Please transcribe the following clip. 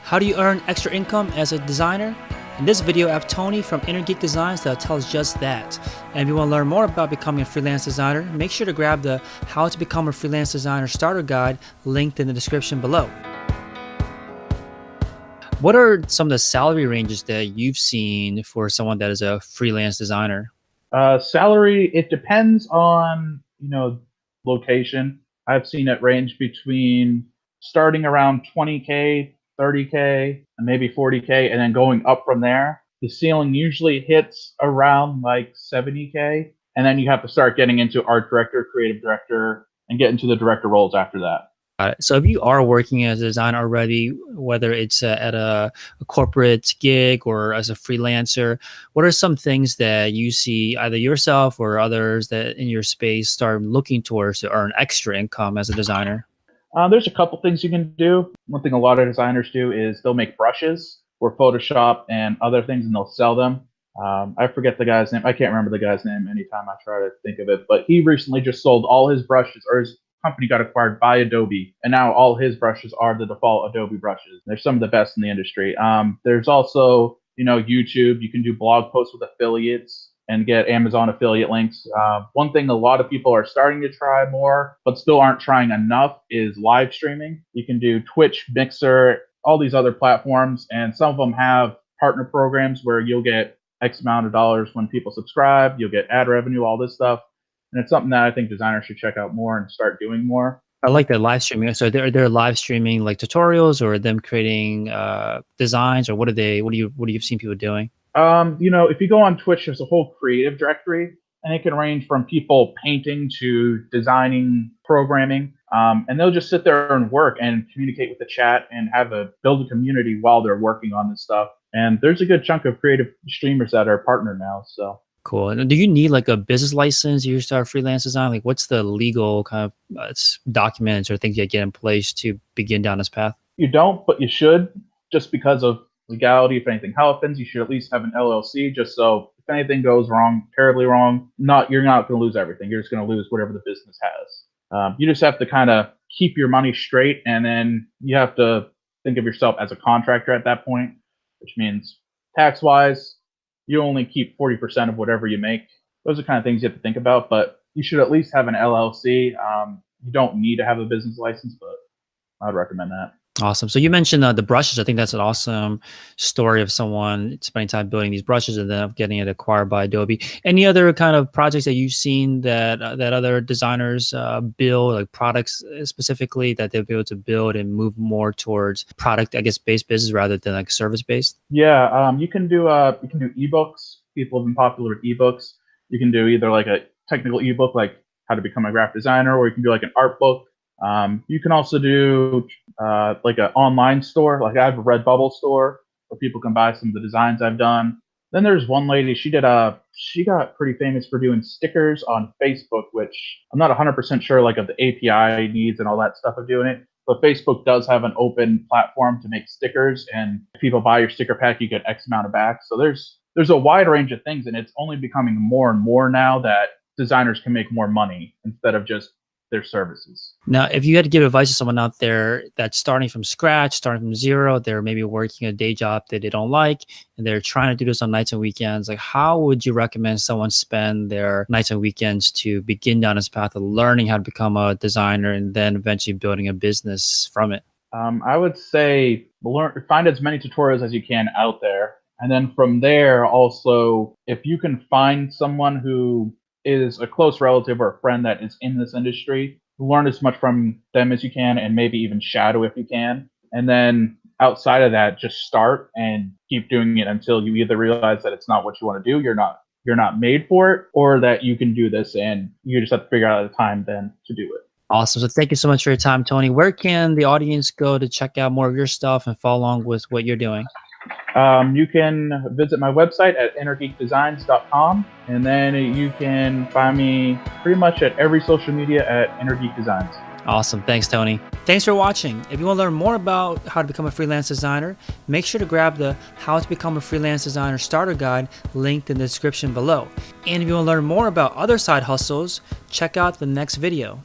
How do you earn extra income as a designer? In this video, I have Tony from Inner Geek Designs that'll tell us just that. And if you want to learn more about becoming a freelance designer, make sure to grab the How to Become a Freelance Designer Starter Guide linked in the description below. What are some of the salary ranges that you've seen for someone that is a freelance designer? Salary, it depends on, location. I've seen it range between starting around 20K, 30K, and maybe 40K, and then going up from there. The ceiling usually hits around like 70K, and then you have to start getting into art director, creative director, and get into the director roles after that. Got it. So if you are working as a designer already, whether it's at a corporate gig or as a freelancer, what are some things that you see either yourself or others that in your space start looking towards to earn extra income as a designer? There's a couple things you can do. One thing a lot of designers do is they'll make brushes for Photoshop and other things, and they'll sell them. I forget the guy's name. I can't remember the guy's name anytime I try to think of it. But he recently just sold all his brushes, or his company got acquired by Adobe, and now all his brushes are the default Adobe brushes. They're some of the best in the industry. There's also, YouTube. You can do blog posts with affiliates and get Amazon affiliate links. One thing a lot of people are starting to try more, but still aren't trying enough, is live streaming. You can do Twitch, Mixer, all these other platforms, and some of them have partner programs where you'll get X amount of dollars when people subscribe. You'll get ad revenue, all this stuff. And it's something that I think designers should check out more and start doing more. I like that live streaming. So they're live streaming like tutorials or them creating designs, or what you've seen people doing? If you go on Twitch, there's a whole creative directory, and it can range from people painting to designing, programming, and they'll just sit there and work and communicate with the chat and build a community while they're working on this stuff. And there's a good chunk of creative streamers that are partnered now. So Cool. And do you need like a business license you start freelance design? Like what's the legal kind of documents or things you get in place to begin down this path? You don't, but you should, just because of legality. If anything happens, you should at least have an LLC, just so if anything goes wrong, terribly wrong, you're not going to lose everything. You're just going to lose whatever the business has. You just have to kind of keep your money straight, and then you have to think of yourself as a contractor at that point, which means tax-wise, you only keep 40% of whatever you make. Those are kind of things you have to think about, but you should at least have an LLC. You don't need to have a business license, but I'd recommend that. Awesome. So you mentioned the brushes. I think that's an awesome story of someone spending time building these brushes and then getting it acquired by Adobe. Any other kind of projects that you've seen that other designers build, like products specifically, that they'll be able to build and move more towards product, I guess, based business rather than like service based? Yeah, you can do ebooks. People have been popular with ebooks. You can do either like a technical ebook, like how to become a graphic designer, or you can do like an art book. You can also do like an online store. Like I have a Redbubble store where people can buy some of the designs I've done. Then there's one lady, she got pretty famous for doing stickers on Facebook, which I'm not 100% sure like of the API needs and all that stuff of doing it. But Facebook does have an open platform to make stickers, and if people buy your sticker pack, you get X amount of back. So there's a wide range of things, and it's only becoming more and more now that designers can make more money instead of just their services. Now, if you had to give advice to someone out there that's starting from scratch, starting from zero, they're maybe working a day job that they don't like, and they're trying to do this on nights and weekends, like how would you recommend someone spend their nights and weekends to begin down this path of learning how to become a designer and then eventually building a business from it? I would say find as many tutorials as you can out there. And then from there, also, if you can find someone who is a close relative or a friend that is in this industry, learn as much from them as you can, and maybe even shadow if you can. And then outside of that, just start and keep doing it until you either realize that it's not what you want to do, you're not made for it, or that you can do this and you just have to figure out the time then to do it. Awesome. So thank you so much for your time, Tony. Where can the audience go to check out more of your stuff and follow along with what you're doing? You can visit my website at innergeekdesigns.com, and then you can find me pretty much at every social media at innergeekdesigns. Awesome. Thanks, Tony. Thanks for watching. If you want to learn more about how to become a freelance designer, make sure to grab the How to Become a Freelance Designer Starter Guide linked in the description below. And if you want to learn more about other side hustles, check out the next video.